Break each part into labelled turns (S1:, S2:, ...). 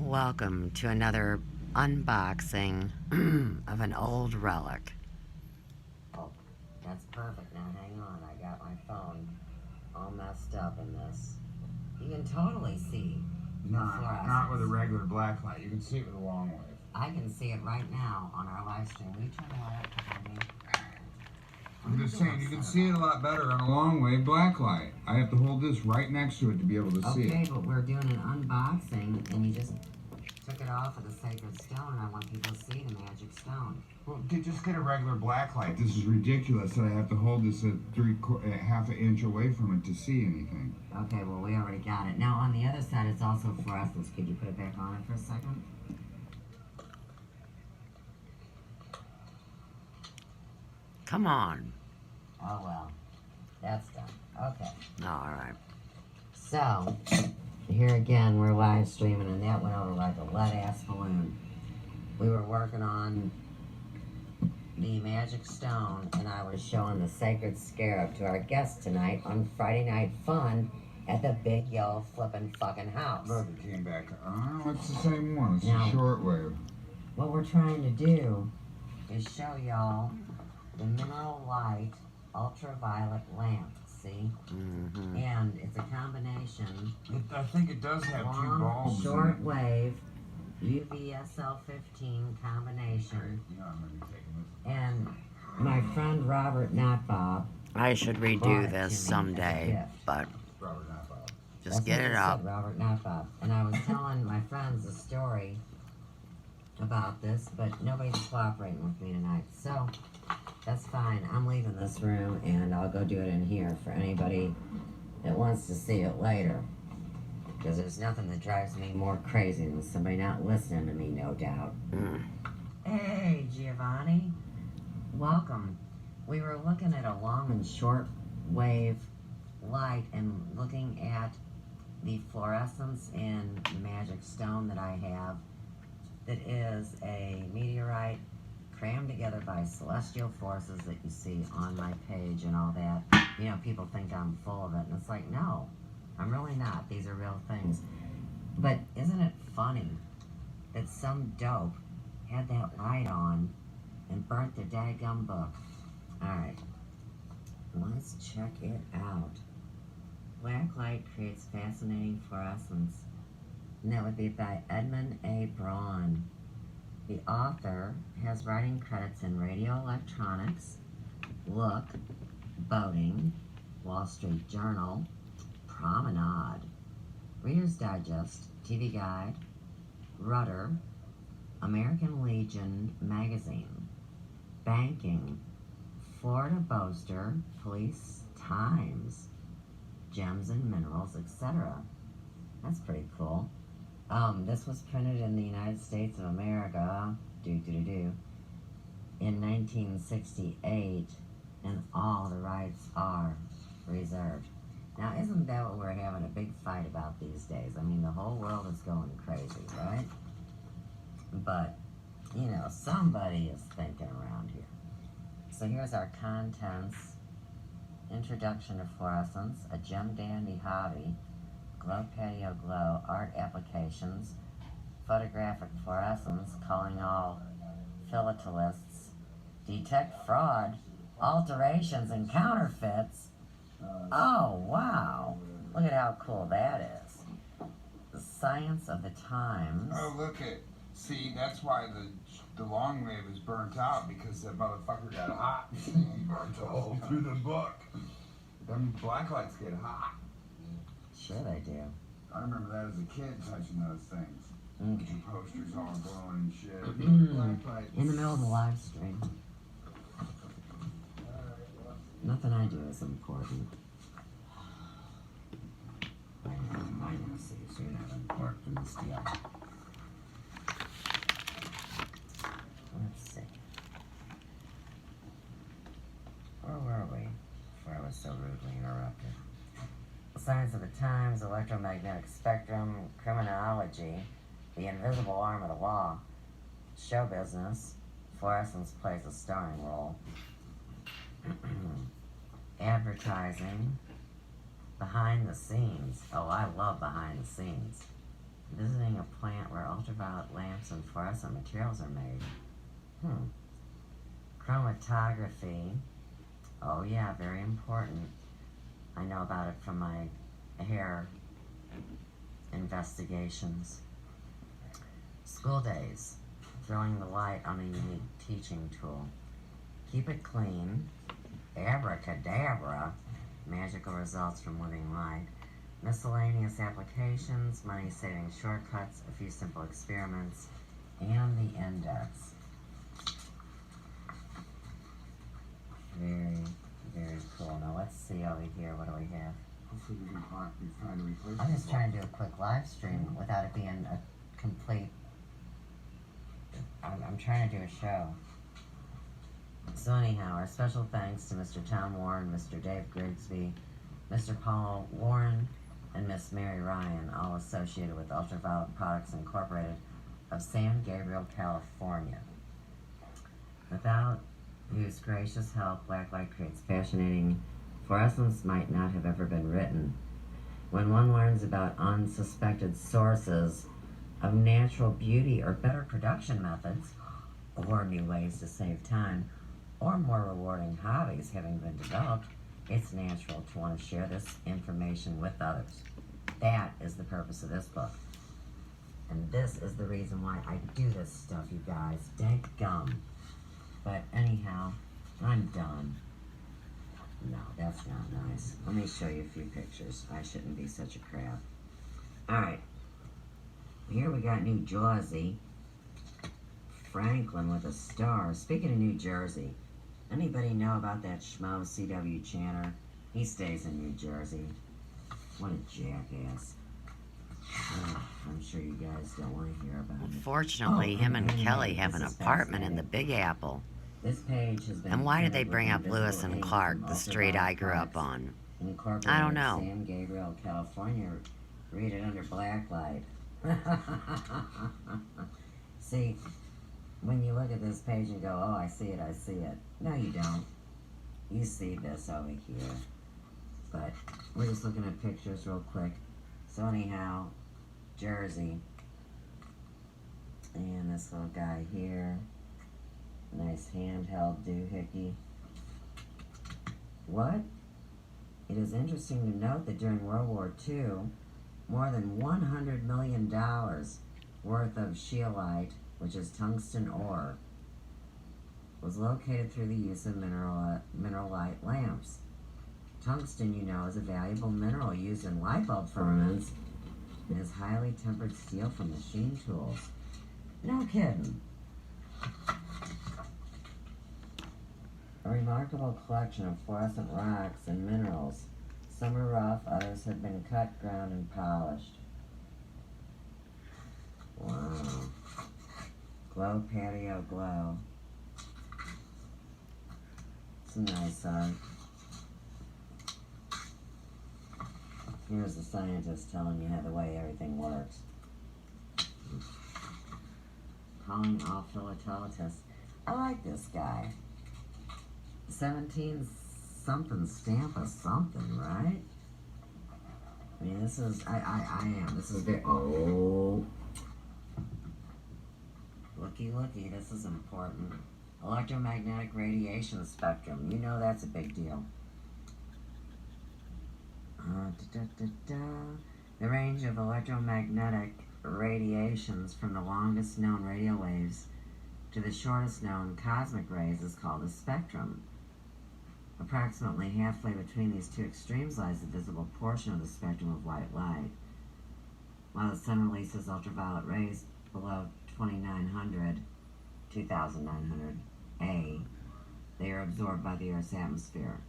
S1: Welcome to another unboxing of an old relic. Oh, that's perfect. Now hang on, I got my phone all messed up in this. You can totally see the fluorescence.
S2: Not with a regular black light. You can see it with a long wave.
S1: I can see it right now on our live stream. Will you turn the light up for me?
S2: I'm just saying, you can see it a lot better on a long wave black light. I have to hold this right next to it to be able to see it.
S1: Okay, but we're doing an unboxing, and you just took it off of the sacred stone, and I want people to see the magic stone.
S2: Well, just get a regular black light. This is ridiculous that I have to hold this at half an inch away from it to see anything.
S1: Okay, well, we already got it. Now, on the other side, it's also fluorescence. Could you put it back on it for a second? Come on. Oh, well. That's done. Okay. All right. So, here again, we're live streaming, and that went over like a lead-ass balloon. We were working on the magic stone, and I was showing the sacred scarab to our guest tonight on Friday Night Fun at the big yellow flippin' fucking house.
S2: Look, it came back. Oh, it's the same one. It's
S1: Now,
S2: a shortwave.
S1: What we're trying to do is show y'all the mineral light ultraviolet lamp. See? Mm-hmm. And it's a combination.
S2: I think it does have two
S1: long,
S2: bulbs.
S1: short wave, UVSL15 combination.
S2: Yeah, I'm gonna be taking this.
S1: And my friend Robert Not Bob. I should redo this someday, but
S2: Robert Not Bob.
S1: Just get it up. Robert Not Bob. And I was telling my friends a story about this, but nobody's cooperating with me tonight. So that's fine. I'm leaving this room, and I'll go do it in here for anybody that wants to see it later. Because there's nothing that drives me more crazy than somebody not listening to me, no doubt. Hey, Giovanni. Welcome. We were looking at a long and short wave light and looking at the fluorescence in the magic stone that I have that is a meteorite crammed together by celestial forces that you see on my page and all that. You know, people think I'm full of it, and it's like, no, I'm really not. These are real things. But isn't it funny that some dope had that light on and burnt the daggum book? Alright, let's check it out. Black light creates fascinating fluorescence. And that would be by Edmund A. Braun. The author has writing credits in radio electronics, Look, Boating, Wall Street Journal, Promenade, Reader's Digest, TV Guide, Rudder, American Legion Magazine, Banking, Florida Boaster, Police Times, Gems and Minerals, etc. That's pretty cool. This was printed in the United States of America, in 1968, and all the rights are reserved. Now, isn't that what we're having a big fight about these days? I mean, the whole world is going crazy, right? But, you know, somebody is thinking around here. So here's our contents. Introduction to fluorescence, a gem dandy hobby, glow patio glow, art applications, photographic fluorescence, calling all philatelists, detect fraud, alterations, and counterfeits. Oh, wow. Look at how cool that is. The science of the times.
S2: Oh, look at. See, that's why the long wave is burnt out, because that motherfucker got hot. He burnt a hole through the book. Them black lights get hot.
S1: Sure they do.
S2: I remember that as a kid, touching those things.
S1: Okay.
S2: The posters all glowing and shit. Black lights.
S1: In the middle of the live stream. Nothing I do is important. I know, see, so you're not important in this deal. Let's see. Where were we before I was so rudely interrupted? Science of the times, electromagnetic spectrum, criminology, the invisible arm of the law, show business, fluorescence plays a starring role, advertising, behind the scenes. Oh, I love behind the scenes. Visiting a plant where ultraviolet lamps and fluorescent materials are made. Chromatography. Oh yeah, very important. I know about it from my hair investigations. School days. Throwing the light on a unique teaching tool. Keep it clean. Abracadabra. Magical results from living light. Miscellaneous applications, money-saving shortcuts, a few simple experiments, and the index. Very, very cool. Now let's see over here. What do we have?
S2: Hopefully we can find a replacement.
S1: I'm just trying to do a quick live stream without it being a complete... I'm trying to do a show. So anyhow, our special thanks to Mr. Tom Warren, Mr. Dave Grigsby, Mr. Paul Warren, and Miss Mary Ryan, all associated with Ultraviolet Products Incorporated of San Gabriel, California, without whose gracious help Blacklight creates fascinating fluorescence might not have ever been written. When one learns about unsuspected sources of natural beauty or better production methods, or new ways to save time, or more rewarding hobbies having been developed, it's natural to want to share this information with others. That is the purpose of this book. And this is the reason why I do this stuff, you guys. Dank gum. But anyhow, I'm done. No, that's not nice. Let me show you a few pictures. I shouldn't be such a crap. Alright. Here we got New Jersey. Franklin with a star. Speaking of New Jersey, anybody know about that schmo C.W. Channer? He stays in New Jersey. What a jackass. I'm sure you guys don't want to hear about it.
S3: Fortunately, him and Kelly have an apartment in the Big Apple.
S1: This page has been
S3: And why did they bring up Lewis and Clark, the street I grew up on? I don't know.
S1: San Gabriel, California. Read it under blacklight. See, when you look at this page and go, oh, I see it, I see it. No, you don't. You see this over here. But we're just looking at pictures real quick. So anyhow, Jersey. And this little guy here. Nice handheld doohickey. What? It is interesting to note that during World War II, more than $100 million worth of scheelite, which is tungsten ore, was located through the use of mineralite lamps. Tungsten, you know, is a valuable mineral used in light bulb filaments and is highly tempered steel for machine tools. No kidding. A remarkable collection of fluorescent rocks and minerals. Some are rough, others have been cut, ground, and polished. Wow. Glow patio glow. Some nice art. Here's the scientist telling you how the way everything works. Calling all philatelists. I like this guy. 17 something stamp of something, right? I mean, this is, I am. This is very, oh. Looky, this is important. Electromagnetic radiation spectrum. You know that's a big deal. The range of electromagnetic radiations from the longest known radio waves to the shortest known cosmic rays is called a spectrum. Approximately halfway between these two extremes lies the visible portion of the spectrum of white light. While the sun releases ultraviolet rays below 2900 A, they are absorbed by the Earth's atmosphere.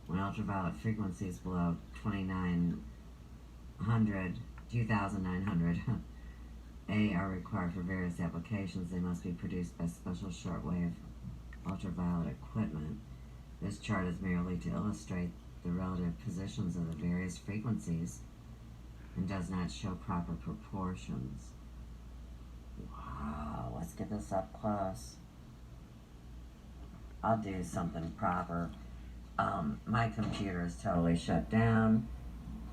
S1: When ultraviolet frequencies below 2900 A are required for various applications, they must be produced by special shortwave ultraviolet equipment. This chart is merely to illustrate the relative positions of the various frequencies and does not show proper proportions. Wow, let's get this up close. I'll do something proper. My computer is totally shut down.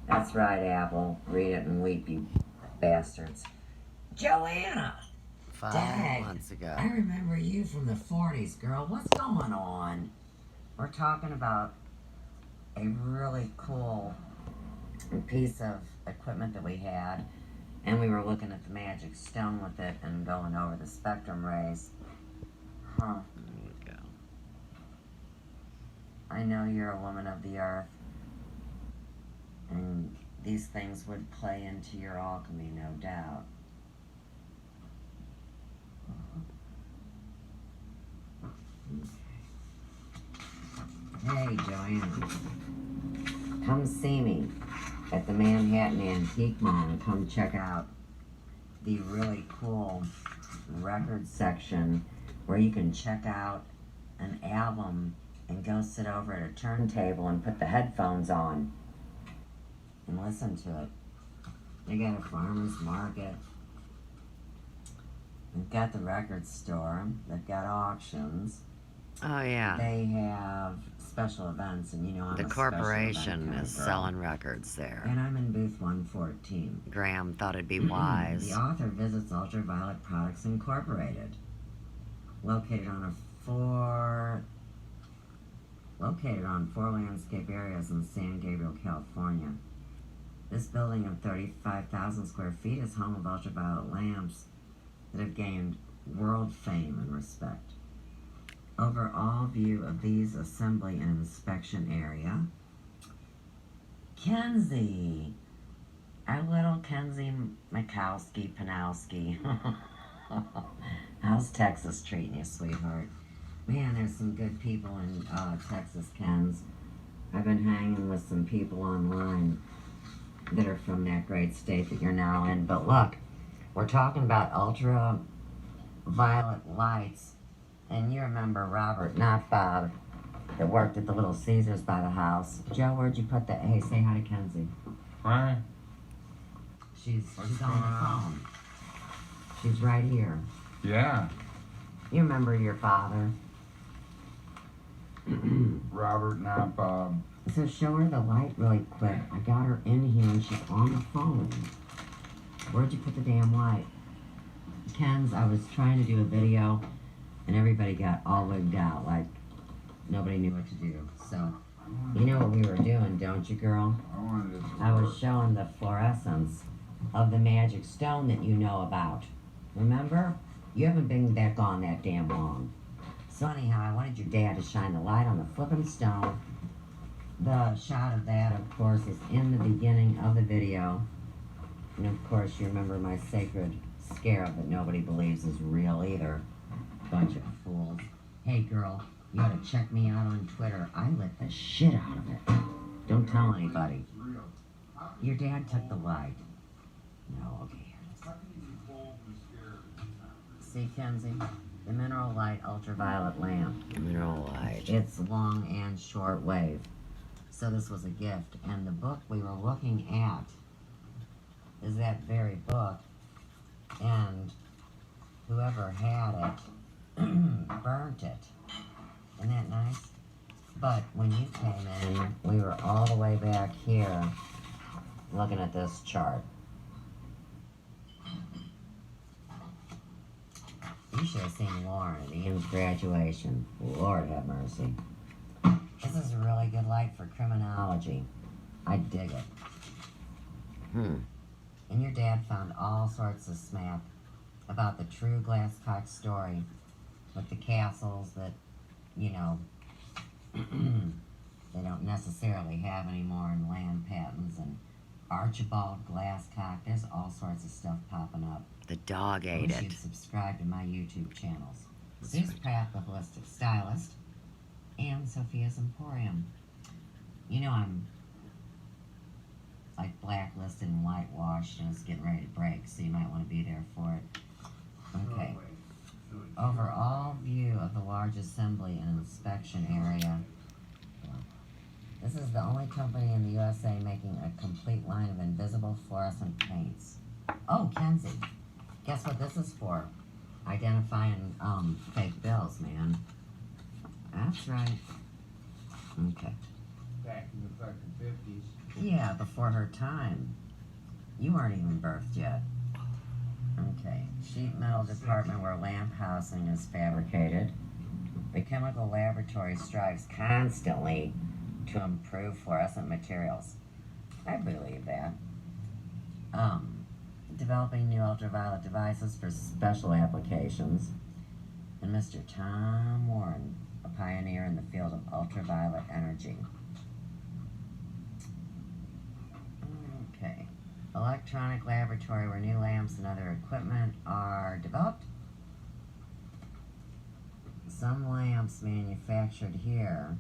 S1: That's right, Apple. Read it and weep, you bastards. Joanna!
S3: 5
S1: Dag,
S3: months ago.
S1: I remember you from the 40s, girl. What's going on? We're talking about a really cool piece of equipment that we had, and we were looking at the magic stone with it and going over the spectrum rays. Huh.
S3: There you go.
S1: I know you're a woman of the earth, and these things would play into your alchemy, no doubt. Hey, Joanna, come see me at the Manhattan Antique Mall and come check out the really cool record section where you can check out an album and go sit over at a turntable and put the headphones on and listen to it. They got a farmer's market. They've got the record store. They've got auctions.
S3: Oh, yeah.
S1: They have special events, and you know I'm
S3: The
S1: a special event
S3: corporation
S1: kind of
S3: is
S1: girl.
S3: selling records there.
S1: And I'm in booth 114.
S3: Graham thought it'd be
S1: The
S3: wise.
S1: author visits Ultraviolet Products Incorporated, located on four landscape areas in San Gabriel, California. This building of 35,000 square feet is home of ultraviolet lamps that have gained world fame and respect. Overall view of these assembly and inspection area. Kenzie! Our little Kenzie Mikowski Panowski. How's Texas treating you, sweetheart? Man, there's some good people in Texas, Kens. I've been hanging with some people online that are from that great state that you're now in. But look, we're talking about ultraviolet lights. And you remember Robert, not Bob, that worked at the Little Caesars by the house. Joe, where'd you put that? Hey, say hi to Kenzie.
S2: Hi.
S1: She's on the phone. She's right here.
S2: Yeah.
S1: You remember your father?
S2: Robert, not Bob.
S1: So show her the light really quick. I got her in here and she's on the phone. Where'd you put the damn light? Ken's, I was trying to do a video and everybody got all wigged out, like nobody knew what to do. So, you know what we were doing, don't you, girl?
S2: I wanted it to
S1: I
S2: work.
S1: was showing the fluorescence of the magic stone that you know about. Remember? You haven't been back on that damn long. So anyhow, I wanted your dad to shine the light on the flippin' stone. The shot of that, of course, is in the beginning of the video. And of course, you remember my sacred scarab that nobody believes is real either. Bunch of fools. Hey girl, you ought to check me out on Twitter. I lit the shit out of it. Don't tell anybody. Your dad took the light. No, okay. See, Kenzie? The mineral light ultraviolet lamp.
S3: Mineral light.
S1: It's long and short wave. So this was a gift. And the book we were looking at is that very book. And whoever had it burnt it. Isn't that nice? But when you came in, we were all the way back here looking at this chart. You should have seen Lauren at Ian's graduation. Lord have mercy. This is a really good light for criminology. I dig it. And your dad found all sorts of smap about the true Glasscock story with the castles that, you know, they don't necessarily have anymore in land patents, and Archibald Glasscock. There's all sorts of stuff popping up.
S3: The dog
S1: You
S3: ate
S1: should
S3: it.
S1: subscribe to my YouTube channels. Zeus Pratt, the Holistic Stylist, and Sophia's Emporium. You know I'm like blacklisted and whitewashed and it's getting ready to break, so you might want to be there for it. Okay. Overall view of the large assembly and inspection area. This is the only company in the USA making a complete line of invisible fluorescent paints. Oh, Kenzie, guess what this is for? Identifying fake bills, man. That's right. Okay.
S2: Back in the fucking 50s.
S1: Yeah, before her time. You weren't even birthed yet. Okay. sheet metal department where lamp housing is fabricated. The chemical laboratory strives constantly to improve fluorescent materials. I believe that. Developing new ultraviolet devices for special applications. And Mr. Tom Warren, a pioneer in the field of ultraviolet energy. Okay. Electronic laboratory where new lamps and other equipment are developed. Some lamps manufactured here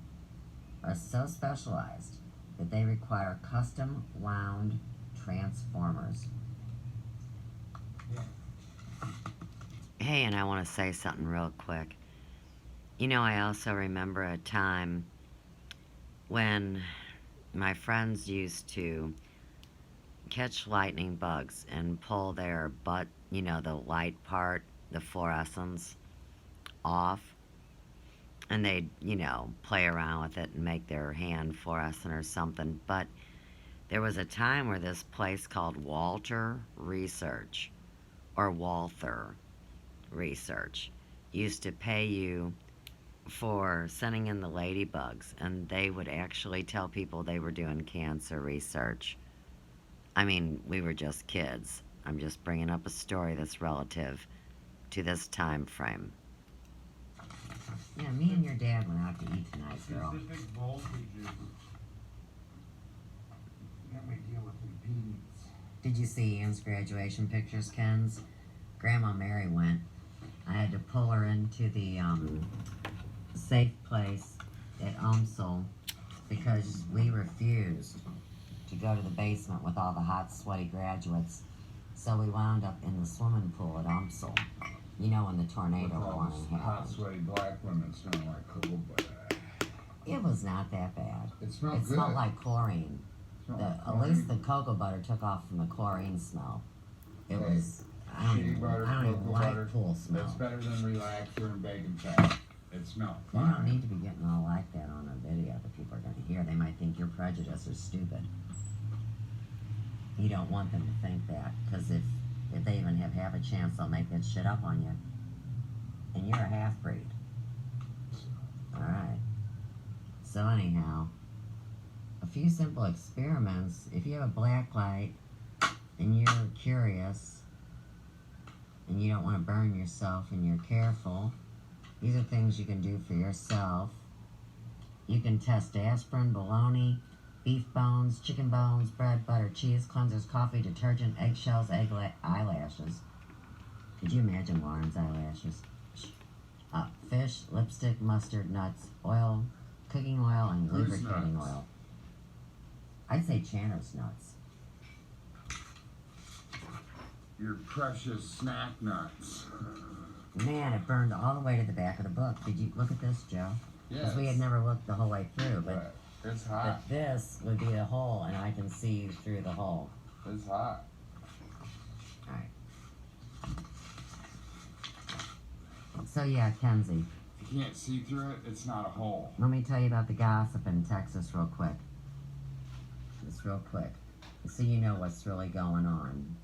S1: are so specialized that they require custom wound transformers.
S3: Hey, and I want to say something real quick. You know, I also remember a time when my friends used to catch lightning bugs and pull their butt, you know, the light part, the fluorescence, off. And they'd, you know, play around with it and make their hand fluorescent or something. But there was a time where this place called Walter Research, or Walther Research, used to pay you for sending in the ladybugs, and they would actually tell people they were doing cancer research. I mean, we were just kids. I'm just bringing up a story that's relative to this time frame.
S1: Yeah, me and your dad went out to eat tonight, girl.
S2: Specific voltages. Can't we deal with impedance?
S1: Did you see Ian's graduation pictures, Ken's? Grandma Mary went. I had to pull her into the safe place at UMSL because we refused to go to the basement with all the hot, sweaty graduates. So we wound up in the swimming pool at UMSL. You know, when the tornado
S2: With all
S1: warning
S2: this hot,
S1: happened.
S2: sweaty black women smelling like cocoa butter.
S1: It was not that bad.
S2: It smelled
S1: It
S2: good.
S1: smelled like chlorine.
S2: Smelled
S1: The,
S2: like
S1: at least
S2: chlorine.
S1: the cocoa butter took off from the chlorine smell. It
S2: Okay.
S1: was, I don't
S2: Shea
S1: even
S2: butter, cocoa
S1: like
S2: butter.
S1: pool
S2: That's
S1: smell.
S2: better than relaxer and bacon fat. It smelled
S1: You don't
S2: fine.
S1: need to be getting all like that on a video that people are going to hear. They might think you're prejudiced or stupid. You don't want them to think that, because if they even have half a chance, they'll make that shit up on you. And you're a half-breed. Alright. So anyhow, a few simple experiments. If you have a black light and you're curious and you don't want to burn yourself and you're careful, these are things you can do for yourself. You can test aspirin, bologna, beef bones, chicken bones, bread, butter, cheese, cleansers, coffee, detergent, eggshells, eyelashes. Could you imagine Warren's eyelashes? Fish, lipstick, mustard, nuts, oil, cooking oil, and
S2: Whose
S1: lubricating
S2: nuts?
S1: oil. I'd say Channer's nuts.
S2: Your precious snack nuts.
S1: Man, it burned all the way to the back of the book. Did you look at this, Joe? Because
S2: Yes.
S1: we had never looked the whole way through,
S2: But it's hot.
S1: but this would be a hole, and I can see you through the hole.
S2: It's hot.
S1: Alright. So yeah, Kenzie,
S2: If you can't see through it, it's not a hole.
S1: let me tell you about the gossip in Texas real quick. Just real quick. So you know what's really going on.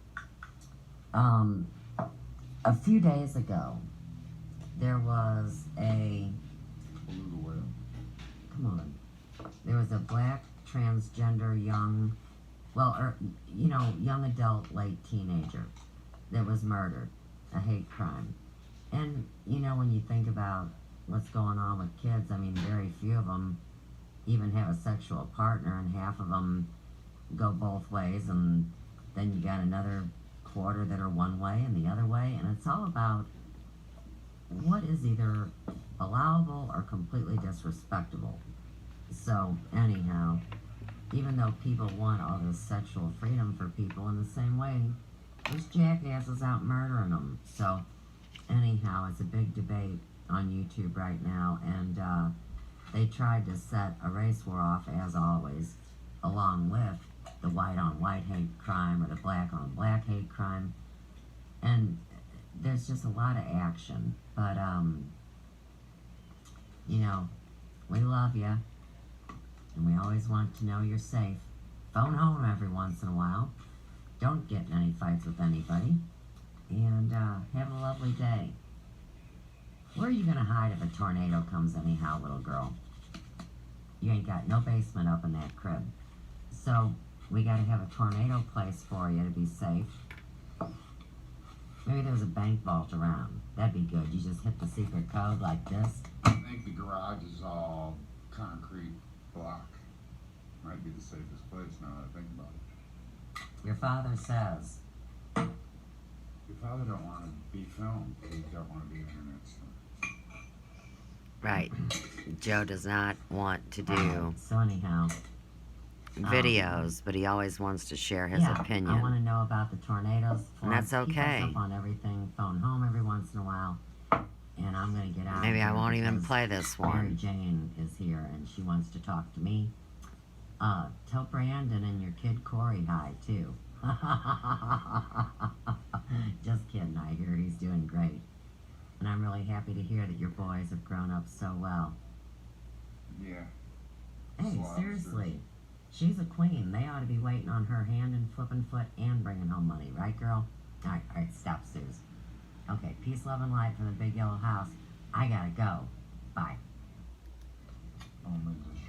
S1: A few days ago, there was a,
S2: Beluga whale.
S1: come on, there was a black transgender young, young adult, late teenager that was murdered, a hate crime. And, you know, when you think about what's going on with kids, I mean, very few of them even have a sexual partner, and half of them go both ways, and then you got another quarter that are one way and the other way, and it's all about what is either allowable or completely disrespectable. So, anyhow, even though people want all this sexual freedom for people, in the same way, there's jackasses out murdering them. So, anyhow, it's a big debate on YouTube right now, and they tried to set a race war off, as always, along with the white-on-white hate crime or the black-on-black hate crime, and there's just a lot of action. But, you know, we love you, and we always want to know you're safe. Phone home every once in a while. Don't get in any fights with anybody. And, have a lovely day. Where are you gonna hide if a tornado comes anyhow, little girl? You ain't got no basement up in that crib. So, we gotta have a tornado place for you to be safe. Maybe there's a bank vault around. That'd be good. You just hit the secret code like this.
S2: I think the garage is all concrete block. Might be the safest place now that I think about it.
S1: Your father says.
S2: Your father don't want to be filmed. He don't want to be internet star.
S3: Right. Joe does not want to do
S1: So anyhow,
S3: videos, but he always wants to share his
S1: yeah,
S3: opinion.
S1: I want to know about the tornadoes.
S3: And that's
S1: Keep us
S3: okay.
S1: up on everything. Phone home every once in a while. And I'm gonna get out.
S3: Maybe
S1: of
S3: I
S1: here
S3: won't even
S1: because
S3: play this
S1: Mary
S3: one.
S1: Jane is here and she wants to talk to me. Tell Brandon and your kid Corey hi too. Just kidding. I hear he's doing great, and I'm really happy to hear that your boys have grown up so well.
S2: Yeah.
S1: Hey,
S2: Slobsters.
S1: seriously, she's a queen. They ought to be waiting on her hand and flipping foot and bringing home money, right, girl? All right, stop, Suze. Okay, peace, love, and light from the big yellow house. I gotta go. Bye.
S2: Only the